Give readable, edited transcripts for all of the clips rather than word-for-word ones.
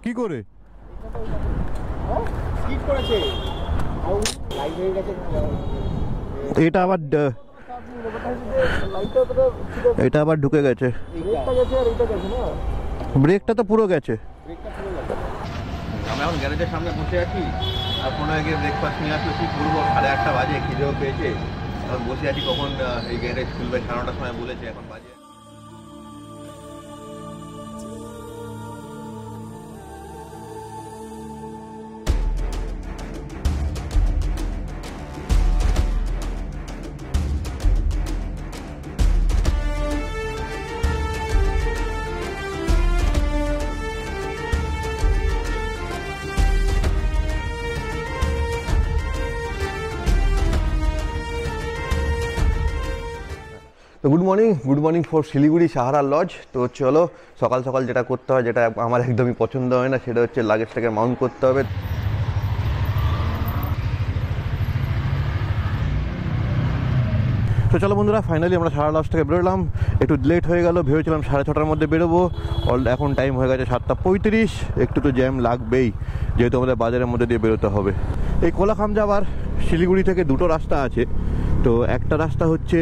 কি করে স্কিড করেছে লাইট হয়ে গেছে এটা আবার এটা আবার ঢুকে গেছে ব্রেকটা তো পুরো গেছে আমরা এখন গ্যারেজের সামনে বসে আছি আর কোনো গিয়ে ব্রেকফাস্ট নিয়ে আসলে কি করবো 8:30 বাজে খিদেও পেয়েছে এখন বসে আছি কখন এই গ্যারেজ খুলবে 9:30টার সময় বলেছে এখন বাজে তো good morning for Siliguri Sahara lodge. তো চলো সকাল সকাল যেটা করতে হয়, যেটা আমার একদমই পছন্দ হয় না, সেটা হচ্ছে লাগেজটাকে মাউন্ট করতে হবে। তো চলো বন্ধুরা, ফাইনালি আমরা সাহারা লজ থেকে বেরোলাম। একটু লেট হয়ে গেল, ভেবেছিলাম 6:30টার মধ্যে বেরোবো, এখন টাইম হয়ে গেছে 7:35। একটু তো জ্যাম লাগবেই, যেহেতু আমাদের বাজারের মধ্যে দিয়ে বেরোতে হবে। এই কোলাখাম যাবার শিলিগুড়ি থেকে দুটো রাস্তা আছে। তো একটা রাস্তা হচ্ছে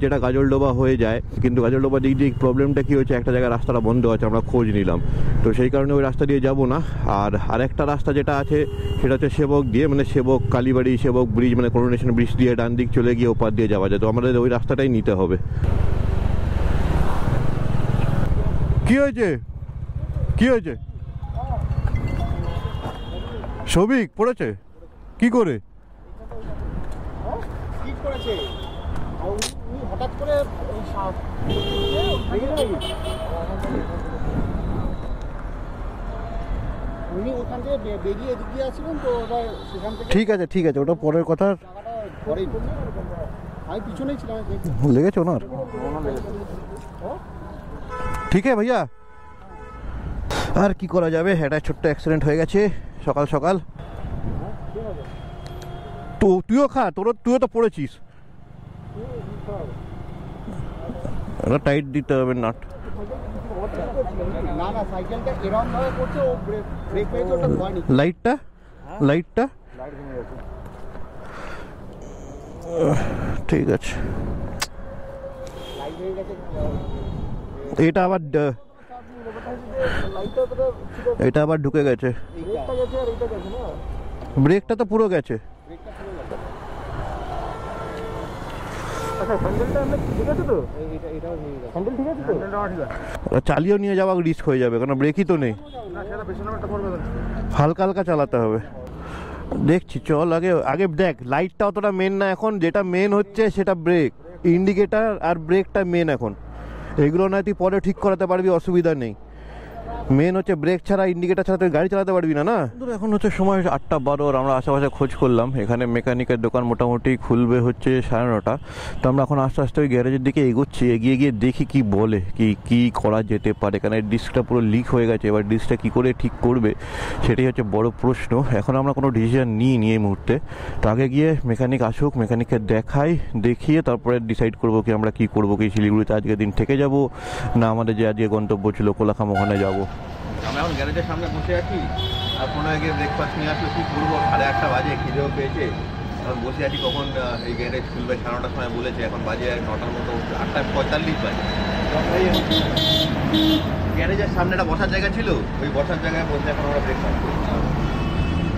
যেটা গাজলডোবা হয়ে যায়, কিন্তু গাজলডোবা দিক দিয়ে প্রবলেমটা কী হচ্ছে, একটা জায়গায় রাস্তাটা বন্ধ আছে, আমরা খোঁজ নিলাম, তো সেই কারণে ওই রাস্তা দিয়ে যাব না। আর আরেকটা রাস্তা যেটা আছে সেটা হচ্ছে সেবক দিয়ে, মানে সেবক কালীবাড়ি সেবক ব্রিজ, মানে করোনেশন ব্রিজ দিয়ে ডান দিক চলে গিয়ে ওপার দিয়ে যাওয়া যায়। তো আমাদের ওই রাস্তাটাই নিতে হবে। কি হয়েছে কি হয়েছে সবিক পড়েছে কি করে? স্কিড করেছে হঠাৎ করে উনি ওখান থেকে বেরিয়ে এদিকে আসছিলেন, তো এবার সেখান থেকে ঠিক আছে ওটা পরের কথা। আমি পিছনেই ছিলাম, লেগেছে ওনার? ঠিক আছে ভাইয়া, আর কি করা যাবে, একটা ছোট্ট অ্যাক্সিডেন্ট হয়ে গেছে সকাল সকাল। তো তুইও খা, তুইও তো পড়েছিস, টাইট দিতে হবে নাট। না না সাইকেলটা এরকম ভাবে করছে, ও ব্রেক পেয়েছে, ওটা হয়নি। লাইটটা ঠিক আছে, লাইট হয়ে গেছে এটা আবার ঢুকে গেছে ব্রেকটা তো পুরো গেছে। চালিয়েও নিয়ে যাওয়া রিস্ক হয়ে যাবে, কারণ ব্রেকই তো নেই, হালকা হালকা চালাতে হবে। দেখছি চল, আগে দেখ, লাইটটা অতটা মেন না এখন, যেটা মেন হচ্ছে সেটা ব্রেক, ইন্ডিকেটার আর ব্রেকটা মেন এখন। এগুলো না তুই পরে ঠিক করাতে পারবি, অসুবিধা নেই। মেন হচ্ছে ব্রেক ছাড়া, ইন্ডিকেটার ছাড়া তুই গাড়ি চালাতে পারবি না। না এখন হচ্ছে সময় 8:12, আমরা আশেপাশে খোঁজ করলাম, এখানে মেকানিকের দোকান মোটামুটি খুলবে হচ্ছে 9:30। তো আমরা এখন আস্তে আস্তে ওই গ্যারেজের দিকে এগোচ্ছি, এগিয়ে গিয়ে দেখি কি বলে, কি করা যেতে পারে। কারণ ডিস্কটা পুরো লিক হয়ে গেছে, এবার ডিস্কটা কী করে ঠিক করবে সেটাই হচ্ছে বড় প্রশ্ন। এখন আমরা কোনো ডিসিশন নিইনি এই মুহূর্তে। তো আগে গিয়ে মেকানিক আসুক, মেকানিককে দেখিয়ে তারপরে ডিসাইড করবো কি আমরা কি করবো, কি শিলিগুড়িতে আজকে দিন থেকে যাব, না আমাদের যে আজকে গন্তব্য ছিল কোলাখাম ওখানে যাবো। আমরা এখন গ্যারেজের সামনে বসে আছি আর কোনো গিয়ে ব্রেকফাস্ট নিয়ে আসলে কি করবো 8:30 বাজে খিদেও পেয়েছে এখন বসে আছি কখন এই গ্যারেজ খুলবে 9:30টার সময় বলেছে এখন বাজে 9টার মতো 8:45 বাজে। গ্যারেজের সামনে একটা বসার জায়গা ছিল, ওই বসার জায়গায় বসে এখন আমরা ব্রেকফাস্ট করি।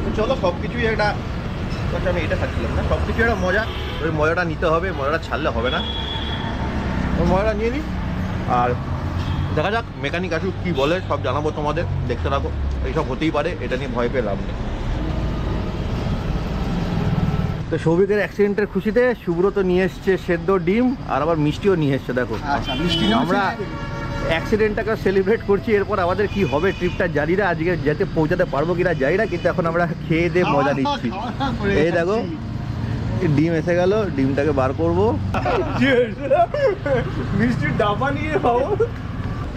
তো চলো সব কিছুই একটা, আমি এটা খাচ্ছিলাম না, সব কিছু একটা মজা, ওই মজাটা নিতে হবে, মজাটা ছাড়লে হবে না, ওই মজাটা নিয়ে নিই। আর দেখা যাক মেকানিক আসুক কি বলে, সব জানাবো তোমাদের, দেখতে থাকো। এইসব হতেই পারে, এটা নিয়ে ভয় পেয়ে লাভ নেই। তো সৌভিকের অ্যাক্সিডেন্টের খুশিতে সুব্রত নিয়ে এসছে সেদ্ধ ডিম, আর আবার মিষ্টিও নিয়ে এসছে। দেখো আমরা অ্যাক্সিডেন্টটাকে সেলিব্রেট করছি, এরপর আমাদের কি হবে ট্রিপটা জানি না, আজকে যেতে পৌঁছাতে পারবো কিনা জানি না, কিন্তু এখন আমরা খেয়ে দিয়ে মজা নিচ্ছি। এই দেখো ডিম এসে গেল, ডিমটাকে বার করবো, মিষ্টির ডাবা নিয়ে খাবো।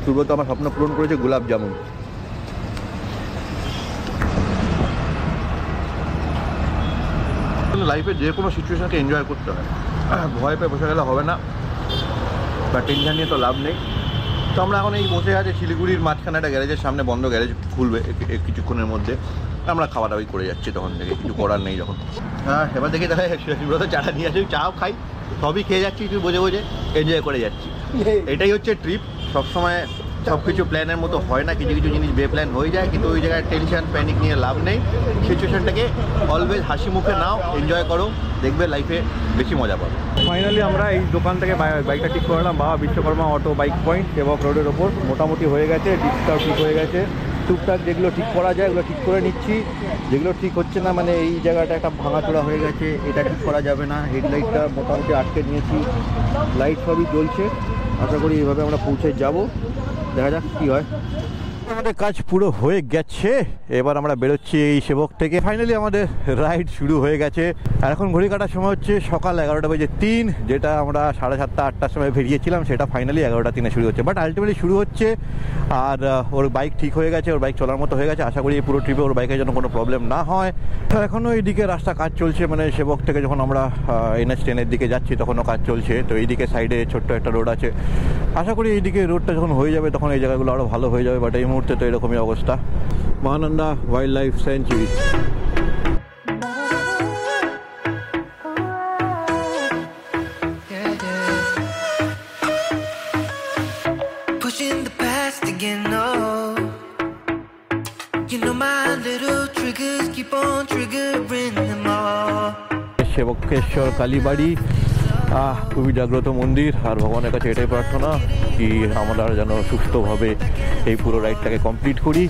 সুব্রত আমার স্বপ্ন পূরণ করেছে, গোলাপ জামুন। লাইফে যে কোনো সিচুয়েশনকে এনজয় করতে হয়, ভয় পেয়ে বসে গেলে হবে না, বা টেনশন নিয়ে তো লাভ নেই। তো আমরা এখন এই বসে আছে শিলিগুড়ির মাঝখানে একটা গ্যারেজের সামনে, বন্ধ গ্যারেজ, খুলবে কিছুক্ষণের মধ্যে। আমরা খাওয়া দাওয়াই করে যাচ্ছি তখন থেকে, কিছু করার নেই যখন। হ্যাঁ, এবার দেখি তাহলে সুব্রত চাটা নিয়ে আসি, চাও খাই, সবই খেয়ে যাচ্ছি, একটু বোঝে বোঝে এনজয় করে যাচ্ছি। এটাই হচ্ছে ট্রিপ। সবসময় সব কিছু প্ল্যানের মতো হয় না, কিছু কিছু জিনিস প্ল্যান হয়ে যায়, কিন্তু ওই জায়গায় টেনশন প্যানিক নিয়ে লাভ নেই। সিচুয়েশনটাকে অলওয়েজ হাসি মুখে নাও, এনজয় করো, দেখবে লাইফে বেশি মজা পাবে। ফাইনালি আমরা এই দোকান থেকে বাইকটা ঠিক করলাম, বাবা বিশ্বকর্মা অটো বাইক পয়েন্ট, সেবক রোডের ওপর। মোটামুটি হয়ে গেছে, ডিসটাও ঠিক হয়ে গেছে, টুকটাক যেগুলো ঠিক করা যায় ওগুলো ঠিক করে নিচ্ছি। যেগুলো ঠিক হচ্ছে না, মানে এই জায়গাটা একটা ভাঙাচোরা হয়ে গেছে, এটা ঠিক করা যাবে না। হেডলাইটটা মোটামুটি আটকে নিয়েছি, লাইট সবই জ্বলছে। আশা করি এইভাবে আমরা পৌঁছে যাব, দেখা যাক কী হয়। আমাদের কাজ পুরো হয়ে গেছে, এবার আমরা বেরোচ্ছি এই সেবক থেকে। ফাইনালি আমাদের রাইড শুরু হয়ে গেছে। আর এখন ঘড়ি কাটার সময় হচ্ছে সকাল 11:03, যেটা আমরা 7:30-8টার সময় বেরিয়েছিলাম, সেটা ফাইনালি 11:03 শুরু হচ্ছে। বাট আলটিমেটলি শুরু হচ্ছে। আর ওর বাইক ঠিক হয়ে গেছে, ওর বাইক চলার মতো হয়ে গেছে। আশা করি এই পুরো ট্রিপে ওর বাইকের জন্য কোনো প্রবলেম না হয়। তো এখনও এইদিকে রাস্তা কাজ চলছে, মানে সেবক থেকে যখন আমরা NH10-এর দিকে যাচ্ছি তখনও কাজ চলছে। তো এইদিকে সাইডে ছোট্ট একটা রোড আছে, আশা করি এইদিকে রোডটা যখন হয়ে যাবে তখন এই জায়গাগুলো আরও ভালো হয়ে যাবে। বাট এই মুহূর্তে তো এরকমই অবস্থা। Mahananda wildlife sanctuary. Sevokeshwar Kalibari, খুবই জাগ্রত মন্দির। আর ভগবানের কাছে এটাই প্রার্থনা কি আমরা যেন সুস্থভাবে এই পুরো রাইডটাকে কমপ্লিট করি।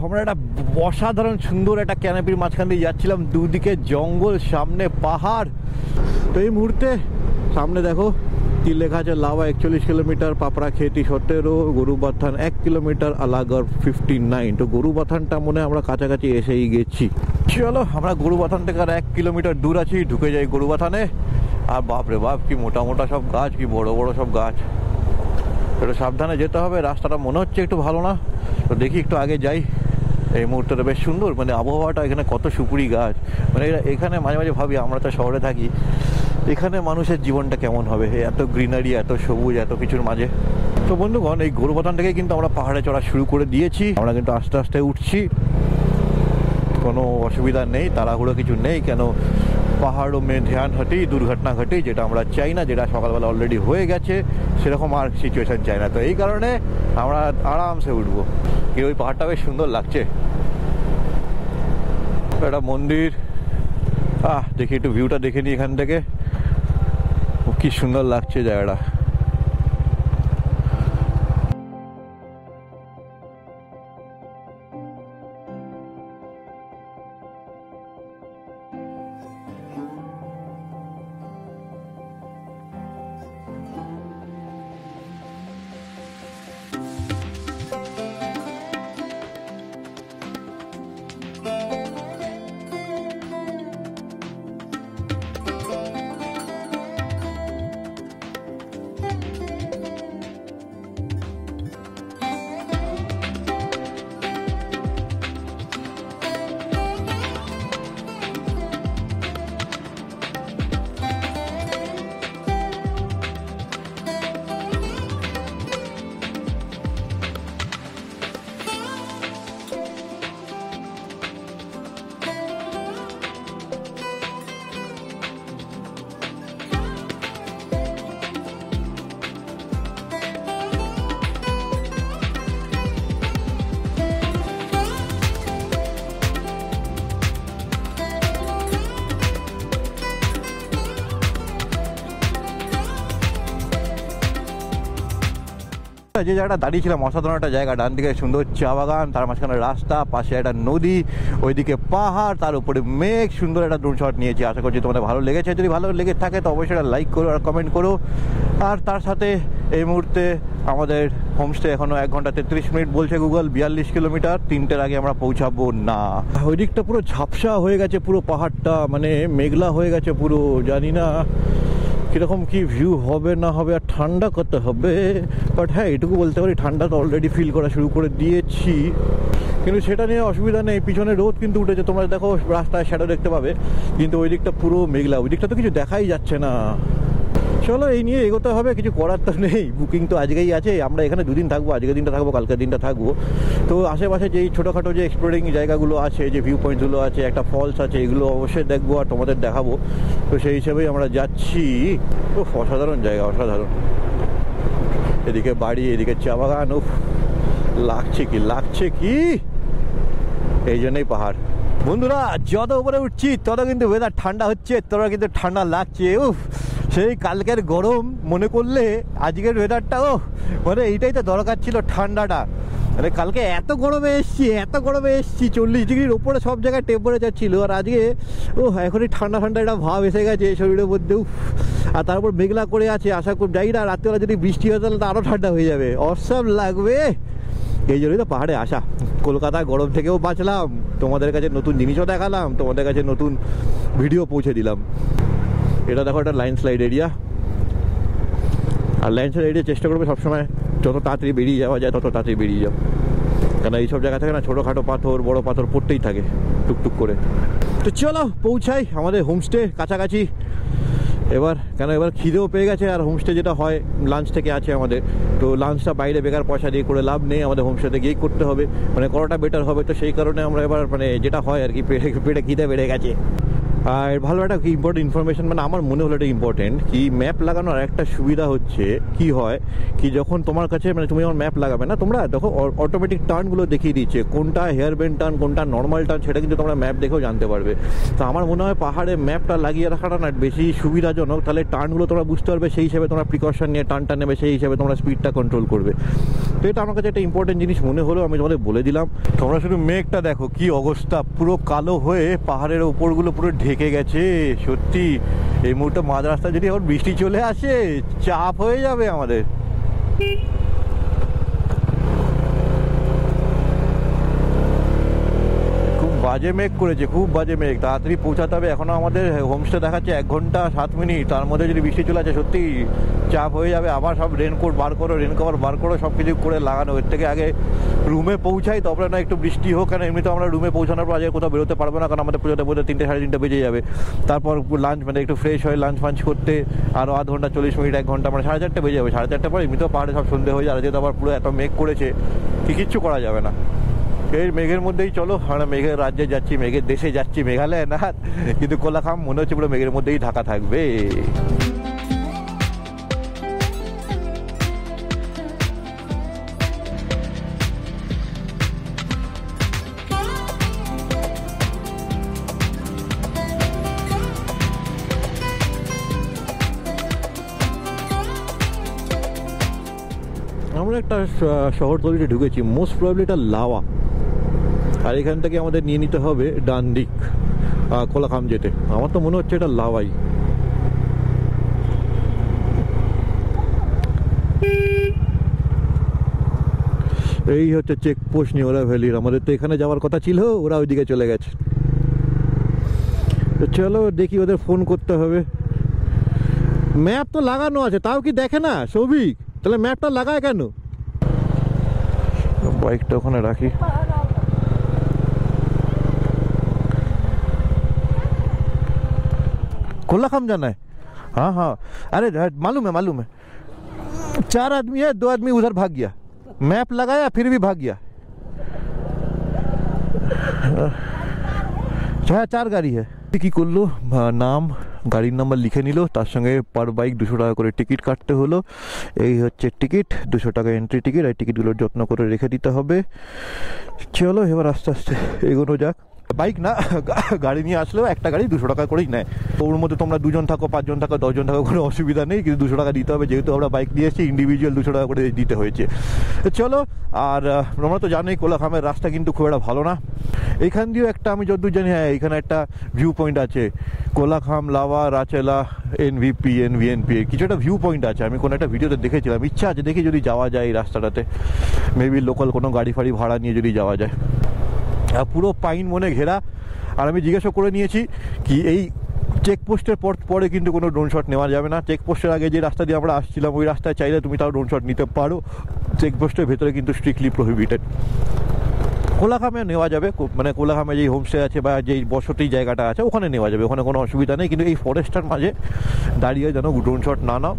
আমরা একটা অসাধারণ সুন্দর একটা ক্যানাপির মাঝখান দিয়ে যাচ্ছিলাম, দুদিকে জঙ্গল, সামনে পাহাড়। তো এই মুহূর্তে সামনে দেখো কি লেখা আছে, লাভা 41 কিলোমিটার, পাপড়া খেতি 17, গরুবাথান 1 কিলোমিটার, আলাগড় 59। তো গরুবাথানটা মনে হয় আমরা কাছাকাছি এসেই গেছি। চলো আমরা গরুবাথান থেকে আর 1 কিলোমিটার দূর আছি, ঢুকে যাই গরুবাথানে। আর বাপরে বাপ কি মোটা মোটা সব গাছ, কি বড় বড় সব গাছ। একটু সাবধানে যেতে হবে, রাস্তাটা মনে হচ্ছে একটু ভালো না। তো দেখি একটু আগে যাই। এই মুহূর্তটা বেশ সুন্দর, মানে আবহাওয়াটা, এখানে কত সুপুরি গাছ। মানে এখানে মাঝে মাঝে ভাবি আমরা তো শহরে থাকি, এখানে মানুষের জীবনটা কেমন হবে, এত গ্রিনারি, এত সবুজ, এত কিছুর মাঝে। তো বন্ধুগণ, এই গরুবাথান থেকে কিন্তু আমরা পাহাড়ে চড়া শুরু করে দিয়েছি। আমরা কিন্তু আস্তে আস্তে উঠছি, কোনো অসুবিধা নেই, তাড়াহুড়ো কিছু নেই। কেন পাহাড়ও মেয়ে ধ্যান ঘটি, দুর্ঘটনা ঘটি, যেটা আমরা চাই না, যেটা সকালবেলা অলরেডি হয়ে গেছে, সেরকম আর সিচুয়েশন চাই না। তো এই কারণে আমরা আরামসে উঠবো। কি ওই পাহাড়টা বেশ সুন্দর লাগছে, একটা মন্দির। দেখি একটু ভিউটা দেখে নিই এখান থেকে, কি সুন্দর লাগছে জায়গাটা। যে জায়গাটা দাঁড়িয়েছিলাম অসাধারণ একটা জায়গা, ডান দিকে সুন্দর চা বাগান, তার মাঝখানে রাস্তা, পাশে একটা নদী, ওইদিকে পাহাড়, তার উপরে মেঘ, সুন্দর একটা ড্রোন শট নিয়েছি। আশা করছি তোমাদের ভালো লেগেছে। যদি ভালো লেগে থাকে তো অবশ্যই একটা লাইক করো আর কমেন্ট করো। আর তার সাথে এই মুহূর্তে আমাদের হোমস্টে এখনো 1 ঘন্টা 33 মিনিট বলছে গুগল, 42 কিলোমিটার, 3টের আগে আমরা পৌঁছাবো না। ওই দিকটা পুরো ঝাপসা হয়ে গেছে, পুরো পাহাড়টা মানে মেঘলা হয়ে গেছে পুরো। জানি না কীরকম কি ভিউ হবে না হবে, আর ঠান্ডা কত হবে। বাট হ্যাঁ, এটুকু বলতে পারি ঠান্ডা তো অলরেডি ফিল করা শুরু করে দিয়েছি, কিন্তু সেটা নিয়ে অসুবিধা নেই। পিছনে রোদ কিন্তু উঠেছে, তোমরা দেখো রাস্তায় শ্যাডো দেখতে পাবে, কিন্তু ওই দিকটা পুরো মেঘলা, ওই দিকটা তো কিছু দেখাই যাচ্ছে না। চলো এই নিয়ে এগোতে হবে, কিছু করার তো নেই। বুকিং তো আজকেই আছে, আমরা এখানে 2 দিন থাকবো, আজকের দিনটা থাকবো, কালকের দিনটা থাকবো। তো আশেপাশে যেই ছোটোখাটো যে এক্সপ্লোরিং জায়গাগুলো আছে, যে ভিউ পয়েন্টগুলো আছে, একটা ফলস আছে, এগুলো অবশ্যই দেখবো আর তোমাদের দেখাবো। তো সেই হিসেবেই আমরা যাচ্ছি। ও অসাধারণ জায়গা, অসাধারণ। এদিকে বাড়ি, এদিকে চা বাগান, উফ লাগছে কি এই জন্যই পাহাড়। বন্ধুরা যত উপরে উঠছি তত কিন্তু ওয়েদার ঠান্ডা হচ্ছে, তোরা কিন্তু ঠান্ডা লাগছে। উফ, সেই কালকের গরম মনে করলে আজকের ওয়েদারটাও মানে এইটাই তো দরকার ছিল, ঠান্ডাটা। মানে কালকে এত গরমে এসছি 40 ডিগ্রির ওপরে সব জায়গায় টেম্পারেচার ছিল, আর আজকে এখনই ঠান্ডা একটা ভাব এসে গেছে শরীরের মধ্যে। আর তারপর মেঘলা করে আছে, আশা করি যাই না রাত্রিবেলা যদি বৃষ্টি হয় তাহলে তো আরও ঠান্ডা হয়ে যাবে, অসম লাগবে। এই জন্যই তো পাহাড়ে আসা। কলকাতা গরম থেকেও বাঁচলাম, তোমাদের কাছে নতুন জিনিসও দেখালাম, তোমাদের কাছে নতুন ভিডিও পৌঁছে দিলাম। এটা দেখো, একটা ল্যান্ডস্লাইড এরিয়া, আর ল্যান্ডস্লাইড এরিয়া চেষ্টা করবে সবসময় যত তাড়াতাড়ি বেরিয়ে যাওয়া যায় তত তাড়াতাড়ি বেরিয়ে যাও, কেন এইসব জায়গা থেকে না ছোটোখাটো পাথর বড় পাথর পড়তেই থাকে টুকটুক করে। তো চলো পৌঁছাই আমাদের হোমস্টে কাছাকাছি এবার, কেন এবার খিদেও পেয়ে গেছে। আর হোমস্টে যেটা হয় লাঞ্চ থেকে আছে আমাদের, তো লাঞ্চটা বাইরে বেকার পয়সা দিয়ে করে লাভ নেই, আমাদের হোমস্টেতে গিয়েই করতে হবে, মানে করাটা বেটার হবে। তো সেই কারণে আমরা এবার মানে যেটা হয় আর কি, পেটে খিদে বেড়ে গেছে। আর ভালো একটা কি ইম্পর্টেন্ট ইনফরমেশন, মানে আমার মনে হলো এটা ইম্পর্টেন্ট, কি ম্যাপ লাগানোর একটা সুবিধা হচ্ছে কি হয় কি, যখন তোমার কাছে মানে তুমি যখন ম্যাপ লাগাবে না, তোমরা দেখো অটোমেটিক টার্নগুলো দেখিয়ে দিচ্ছে, কোনটা হেয়ার বেন্ড টার্ন, কোনটা নর্মাল টার্ন, সেটা কিন্তু তোমরা ম্যাপ দেখেও জানতে পারবে। তো আমার মনে হয় পাহাড়ে ম্যাপটা লাগিয়ে রাখাটা না বেশি সুবিধাজনক, তাহলে টার্নগুলো তোমরা বুঝতে পারবে, সেই হিসেবে তোমরা প্রিকশন নিয়ে টার্নটা নেবে, সেই হিসেবে তোমরা স্পিডটা কন্ট্রোল করবে। তো এটা আমার কাছে একটা ইম্পর্টেন্ট জিনিস মনে হলো, আমি তোমাদের বলে দিলাম। তোমরা শুধু মেঘটা দেখো কি অবস্থা, পুরো কালো হয়ে পাহাড়ের ওপরগুলো পুরো ঢেকে গেছে। সত্যি এই মুহূর্তে মাঝ রাস্তায় যদি এখন বৃষ্টি চলে আসে চাপ হয়ে যাবে আমাদের। বাজে মেঘ করেছে, খুব বাজে মেঘ, তাড়াতাড়ি পৌঁছাতে হবে। এখনো আমাদের হোমস্টে দেখাচ্ছে 1 ঘন্টা 7 মিনিট, তার মধ্যে যদি বৃষ্টি চলে আসে সত্যি চাপ হয়ে যাবে। আবার সব রেনকোট বার করো, রেন কভার বার করো, সব কিছু করে লাগানো। এর থেকে আগে রুমে পৌঁছাই, তারপরে না একটু বৃষ্টি হোক, কেন এমনিতে আমরা রুমে পৌঁছানোর পর আজকে কোথাও বেরোতে পারবো না, কারণ আমাদের পৌঁছাতে 3টে 3:30 বেজে যাবে। তারপর লাঞ্চ মানে একটু ফ্রেশ হয়ে লাঞ্চ ফাঞ্চ করতে আরও আধ ঘন্টা 40 মিনিট 1 ঘন্টা, মানে 4:30 বেজে যাবে। 4:30 পর এমনিতেও পাহাড়ে সব সন্ধে হয়ে যায়, আর যেহেতু আবার পুরো এত মেঘ করেছে কিচ্ছু করা যাবে না। এই মেঘের মধ্যেই চলো, আমরা মেঘের রাজ্যে যাচ্ছি, মেঘের দেশে যাচ্ছি, মেঘালয় না, কিন্তু কোলাখাম মনে হচ্ছে পুরো মেঘের মধ্যেই ঢাকা থাকবে। আমরা একটা শহরতলিতে ঢুকেছি, মোস্ট প্রবাবলি এটা লাওয়া, আর এখান থেকে আমাদের নিয়ে নিতে হবে ডান দিক কোলাখাম যেতে। আমার তো মনে হচ্ছে এটা লাওয়াই। এই হচ্ছে চেকপোস্ট নিওরা ভ্যালির, আমাদের তো এখানে যাওয়ার কথা ছিল, ওরা ওইদিকে চলে গেছে। তো চলো দেখি, ওদের ফোন করতে হবে। ম্যাপ তো লাগানো আছে, তাও কি দেখে না সৌভিক? তাহলে ম্যাপটা লাগায় কেন? বাইকটা ওখানে রাখি। कोलाखाम जाना है? हाँ हाँ, अरे मालूम है। 4 आदमी है, 2 आदमी उधर भाग गया, मैप लगाया फिर भी भाग गया। 4 গাড়ি है। কি করলো, নাম গাড়ির নাম্বার লিখে নিল, তার সঙ্গে পার বাইক 200 টাকা করে টিকিট কাটতে হলো। এই হচ্ছে টিকিট, 200 টাকা এন্ট্রি টিকিট। এই টিকিটগুলোর যত্ন করে রেখে দিতে হবে। চলো এবার আস্তে আস্তে এগোনো যাক। বাইক না গাড়ি নিয়ে আসলেও একটা গাড়ি 200 টাকা করেই নেয়। ওর মধ্যে তোমরা 2 জন থাকো, 5 জন থাকো, 10 জন থাকো, কোনো অসুবিধা নেই, কিন্তু 200 টাকা দিতে হবে, যেহেতু আমরা বাইক নিয়ে এসেছি ইন্ডিভিজুয়াল 200 টাকা করে দিতে হয়েছে। চলো, আর তোমরা তো জানোই কোলাখামের রাস্তা কিন্তু খুব একটা ভালো না। এইখান দিয়েও একটা আমি যতদূর জানি, হ্যাঁ এখানে একটা ভিউ পয়েন্ট আছে, কোলাখাম, লাভা, রাচেলা, এনভিপি, এনভিএনপি, কিছু একটা ভিউ পয়েন্ট আছে। আমি কোনো একটা ভিডিওতে দেখেছিলাম, ইচ্ছা আছে দেখি যদি যাওয়া যায় এই রাস্তাটাতে, মেবি লোকাল কোনো গাড়ি ফাড়ি ভাড়া নিয়ে যদি যাওয়া যায়। আর পুরো পাইন বনে ঘেরা। আর আমি জিজ্ঞাসা করে নিয়েছি কি এই চেকপোস্টের পরে কিন্তু কোনো ড্রোন শট নেওয়া যাবে না। চেকপোস্টের আগে যে রাস্তা দিয়ে আমরা আসছিলাম ওই রাস্তায় চাইলে তুমি তাও ড্রোন শট নিতে পারো, চেকপোস্টের ভেতরে কিন্তু স্ট্রিক্টলি প্রহিবিটেড। কোলাখামে নেওয়া যাবে, মানে কোলাখামে যেই হোমস্টে আছে বা যেই বসতি জায়গাটা আছে ওখানে নেওয়া যাবে, ওখানে কোনো অসুবিধা নেই। কিন্তু এই ফরেস্টটার মাঝে দাঁড়িয়ে যেন ড্রোন শট না নাও।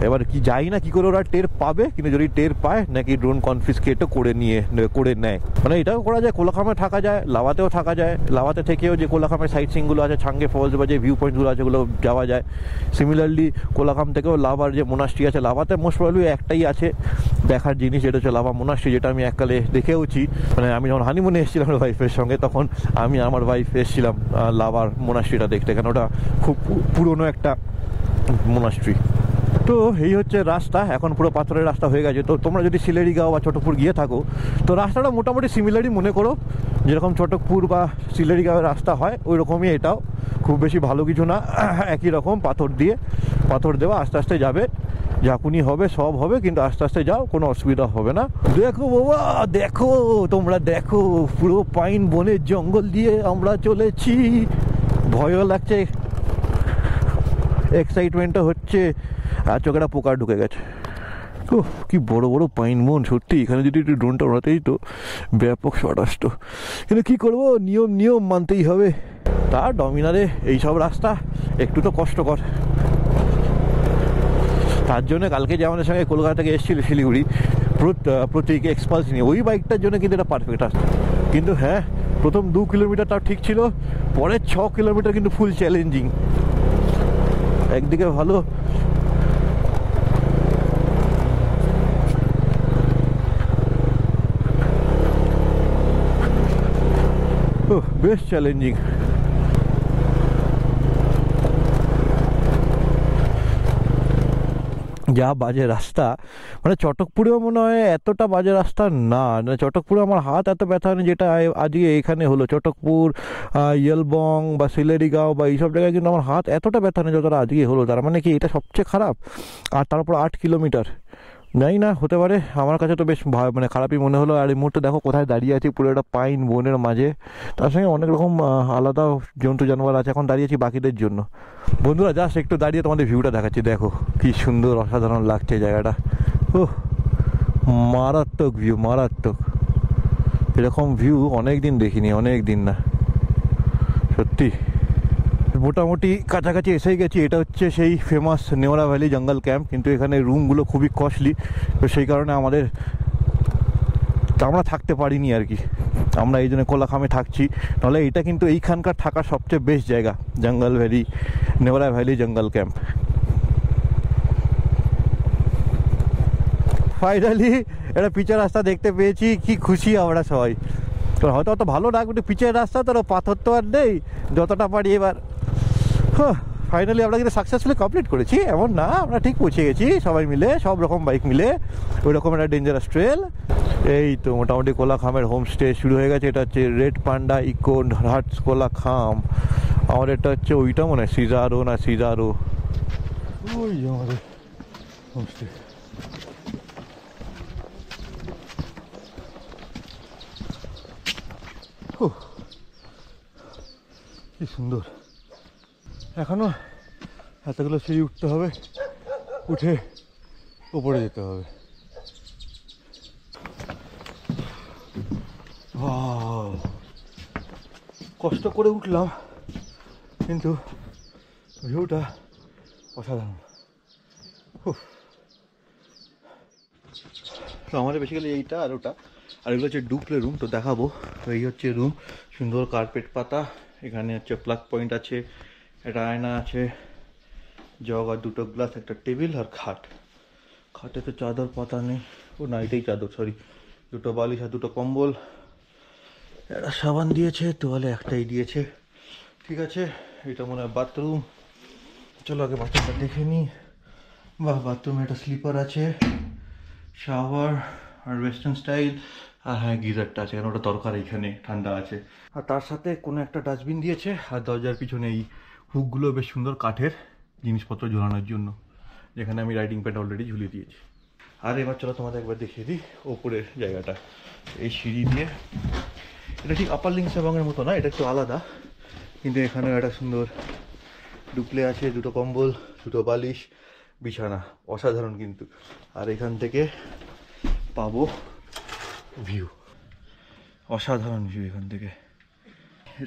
এবার কি যাই না কি করে ওরা টের পাবে, কিন্তু যদি টের পায় নাকি ড্রোন কনফিসকেটও করে নেয়। মানে এটাও করা যায়, কোলাখামে থাকা যায়, লাভাতেও থাকা যায়। লাভাতে থেকেও যে কোলাখামের সাইট সিনগুলো আছে, ছাঙ্গে ফলস বা যে ভিউ পয়েন্টগুলো আছে ওগুলো যাওয়া যায়। সিমিলারলি কোলাখাম থেকেও লাভার যে মোনাস্ট্রি আছে, লাভাতে মোস্ট প্রবাবলি একটাই আছে দেখার জিনিস, যেটা হচ্ছে লাভা মোনাস্ট্রি, যেটা আমি এককালে দেখেওছি। মানে আমি যখন হানিমুনে এসেছিলাম ওয়াইফের সঙ্গে, তখন আমি আমার ওয়াইফ এসেছিলাম লাভার মোনাস্ট্রিটা দেখতে, কারণ ওটা খুব পুরনো একটা মোনাস্ট্রি। তো এই হচ্ছে রাস্তা, এখন পুরো পাথরের রাস্তা হয়ে গেছে। তো তোমরা যদি সিলেরিগাঁও বা চটকপুর গিয়ে থাকো, তো রাস্তাটা মোটামুটি সিমিলারই মনে করো, যেরকম চটকপুর বা সিলেরিগাঁওয়ের রাস্তা হয় ওই রকমই এটাও, খুব বেশি ভালো কিছু না, একই রকম পাথর দেওয়া, আস্তে আস্তে যাবে, ঝাঁকুনি হবে, সব হবে, কিন্তু আস্তে আস্তে যাও, কোনো অসুবিধা হবে না। দেখো বাবা, দেখো তোমরা দেখো, পুরো পাইন বনের জঙ্গল দিয়ে আমরা চলেছি, ভয়ও লাগছে, এক্সাইটমেন্টও হচ্ছে, আর চোখেটা পোকা ঢুকে গেছে। ও কি বড় বড় পাইন বন, সত্যি এখানে যদি একটু ড্রোনটা ওড়াতেই তো ব্যাপক শট আসতো, কিন্তু কী করবো, নিয়ম মানতেই হবে। তার ডমিনারে এইসব রাস্তা একটু তো কষ্টকর। তার জন্য কালকে যে আমাদের সঙ্গে কলকাতা থেকে এসেছিল শিলিগুড়ি প্রতীক এক্সপালস নিয়ে, ওই বাইকটার জন্য কিন্তু এটা পারফেক্ট রাস্তা। কিন্তু হ্যাঁ, প্রথম 2 কিলোমিটার তাও ঠিক ছিল, পরের 6 কিলোমিটার কিন্তু ফুল চ্যালেঞ্জিং। একদিকে ভালো, বেশ চ্যালেঞ্জিং। যা বাজে রাস্তা, মানে চটকপুরেও মনে হয় এতটা বাজে রাস্তা না, চটকপুরে আমার হাত এত ব্যথা হয়নি যেটা আজকে এখানে হলো। চটকপুর, ইয়েলবং বা সিলেরিগাঁও বা এইসব জায়গায় কিন্তু আমার হাত এতটা ব্যথা নেই যতটা আজকে হলো। তার মানে কি এটা সবচেয়ে খারাপ? আর তারপর 8 কিলোমিটার, জানি না, হতে পারে, আমার কাছে তো বেশ মানে খারাপই মনে হলো। আর এই মুহূর্তে দেখো কোথায় দাঁড়িয়ে আছি, পুরো একটা পাইন বনের মাঝে, তার সঙ্গে অনেক রকম আলাদা জন্তু জানোয়ার আছে। এখন দাঁড়িয়েছি বাকিদের জন্য। বন্ধুরা জাস্ট একটু দাঁড়িয়ে তোমাদের ভিউটা দেখাচ্ছি, দেখো কি সুন্দর, অসাধারণ লাগছে জায়গাটা। ও মারাত্মক ভিউ, মারাত্মক। এরকম ভিউ অনেক দিন দেখিনি, অনেক দিন না, সত্যি। মোটামুটি কাছাকাছি এসেই গেছি। এটা হচ্ছে সেই ফেমাস নেওরা ভ্যালি জঙ্গল ক্যাম্প, কিন্তু এখানে রুমগুলো খুবই কস্টলি, তো সেই কারণে আমরা থাকতে পারিনি আর কি। আমরা এই জন্য কোলাখামে থাকছি, নাহলে এটা কিন্তু এইখানকার থাকার সবচেয়ে বেস্ট জায়গা, জঙ্গল ভ্যালি, নেওরা ভ্যালি জঙ্গল ক্যাম্প। ফাইনালি একটা পিচের রাস্তা দেখতে পেয়েছি, কি খুশি আমরা সবাই। তো হয়তো অত ভালো না, কিন্তু পিচের রাস্তা, তো পাথর তো আর নেই, যতটা পারি এবার। ফাইনালি আমরা কিন্তু সাকসেসফুলি কমপ্লিট করেছি, এমন না, আমরা ঠিক পৌঁছে গেছি সবাই মিলে, সব রকম বাইক মিলে, ওই রকম একটা ডেঞ্জারাস ট্রেল। এই তো মোটামুটি কোলাখামের হোমস্টে শুরু হয়ে গেছে। এটা হচ্ছে red panda eco huts Kolakham. আমার এটা হচ্ছে ওইটা মনে হয় সিজারো, ওই আমাদের হোমস্টে। কি সুন্দর। এখনো এতগুলো সিঁড়ি উঠতে হবে, উঠে উপরে যেতে হবে। কষ্ট করে উঠলাম, কিন্তু ভিউটা অসাধারণ। তো আমাদের বেসিক্যালি এইটা আর ওটা, আর এগুলো হচ্ছে ডুপ্লে রুম, তো দেখাবো। তো এই হচ্ছে রুম, সুন্দর কার্পেট পাতা, এখানে হচ্ছে প্লাগ পয়েন্ট আছে, একটা আয়না আছে, জগ আর 2টো গ্লাস, একটা টেবিল আর খাটে তো চাদর পাতা নেই, ও না এটাই চাদর, সরি, 2টো বালিশ আর 2টো কম্বল, একটা সাবান দিয়েছে, তোয়ালে একটাই দিয়েছে। ঠিক আছে, এটা মনে হয় বাথরুম। চলো আগে বাথরুমটা দেখে নিই। বাহ, বাথরুমে একটা স্লিপার আছে, শাওয়ার আর ওয়েস্টার্ন স্টাইল। আর হ্যাঁ, গিজারটা আছে, কারণ ওটা দরকার, এইখানে ঠান্ডা আছে। আর তার সাথে কোনো একটা ডাস্টবিন দিয়েছে। আর দরজার পিছনে এই হুকগুলো বেশ সুন্দর কাঠের, জিনিসপত্র ঝোলানোর জন্য, যেখানে আমি রাইডিং প্যাড অলরেডি ঝুলিয়ে দিয়েছি। আর এবার চলো তোমাদের একবার দেখিয়ে দিই ওপরের জায়গাটা। এই সিঁড়ি দিয়ে, এটা ঠিক আপার লিঙ্ক সেবংয়ের মতো না, এটা একটু আলাদা, কিন্তু এখানেও একটা সুন্দর ডুপ্লে আছে, দুটো কম্বল, দুটো বালিশ, বিছানা, অসাধারণ কিন্তু। আর এখান থেকে পাবো ভিউ, অসাধারণ ভিউ এখান থেকে।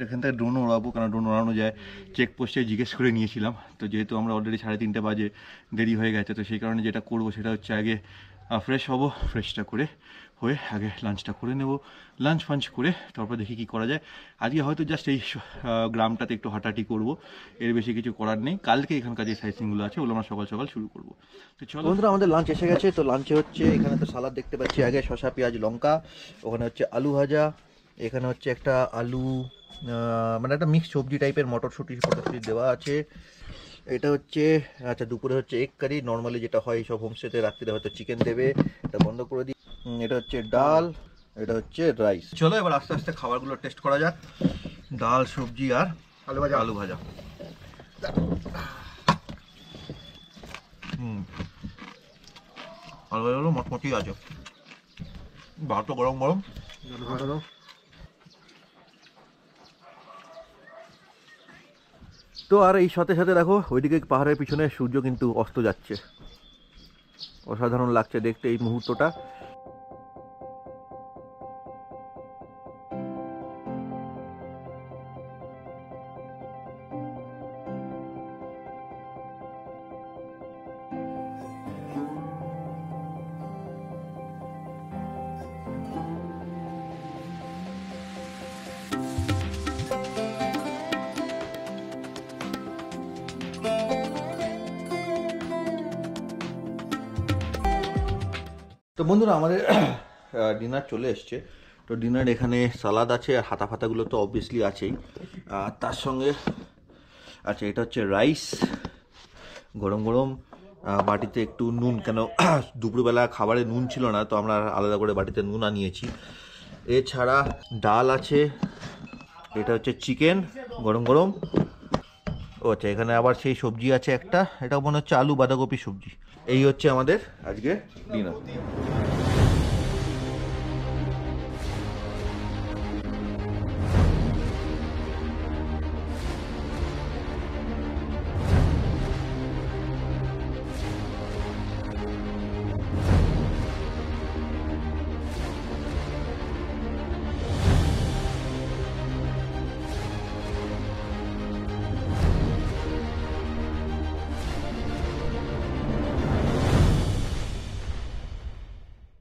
এখান থেকে ড্রোন ওড়াবো, কারণ ড্রোন ওড়ানো যায়। চেকপোস্টে জিজ্ঞেস করে নিয়েছিলাম, তো যেহেতু আমরা অলরেডি 3:30 বাজে, দেরি হয়ে গেছে, তো সেই কারণে যেটা করবো সেটা হচ্ছে আগে ফ্রেশ হবো, ফ্রেশটা করে হয়ে আগে লাঞ্চটা করে নেব। লাঞ্চ ফাঞ্চ করে তারপর দেখি কি করা যায়। আজকে হয়তো জাস্ট এই গ্রামটাতে একটু হাঁটাহাঁটি করবো, এর বেশি কিছু করার নেই। কালকে এখানকার যে সাইটসিংগুলো আছে ওগুলো আমরা সকাল সকাল শুরু করবো। তো চলো বন্ধুরা, আমাদের লাঞ্চ এসে গেছে। তো লাঞ্চে হচ্ছে, এখানে তো সালাদ দেখতে পাচ্ছি আগে, শসা, পেঁয়াজ, লঙ্কা। ওখানে হচ্ছে আলু ভাজা, এখানে হচ্ছে একটা আলু মানে একটা মিক্স সবজি টাইপের, মটরশুঁটি দেওয়া আছে। এটা হচ্ছে, আচ্ছা, দুপুরে হচ্ছে এগ কারি, নর্মালি যেটা হয় সব হোমস্টেতে, রাত্রিতে হয়তো চিকেন দেবে, এটা বন্ধ করে দিই। এটা হচ্ছে ডাল, এটা হচ্ছে রাইস। চলো এবার আস্তে আস্তে খাবারগুলো টেস্ট করা যাক। ডাল, সবজি আর আলু ভাজা। আলু ভাজা, আলু ভাজাগুলো মটমটি আছে, ভাতও গরম গরম। তো আর এই সাথে সাথে দেখো, ওইদিকে পাহাড়ের পিছনে সূর্য কিন্তু অস্ত যাচ্ছে, অসাধারণ লাগছে দেখতে এই মুহূর্তটা। তো বন্ধুরা, আমাদের ডিনার চলে এসছে। তো ডিনার এখানে সালাদ আছে, আর হাতা ফাতাগুলো তো অবভিয়াসলি আছেই। আর তার সঙ্গে আচ্ছা, এটা হচ্ছে রাইস, গরম গরম, বাটিতে একটু নুন, কেন দুপুরবেলা খাবারে নুন ছিল না, তো আমরা আলাদা করে বাটিতে নুন আনিয়েছি। এছাড়া ডাল আছে, এটা হচ্ছে চিকেন গরম গরম। ও আচ্ছা, এখানে আবার সেই সবজি আছে একটা, এটা মনে হচ্ছে আলু বাঁধাকপি সবজি। এই হচ্ছে আমাদের আজকে ডিনার।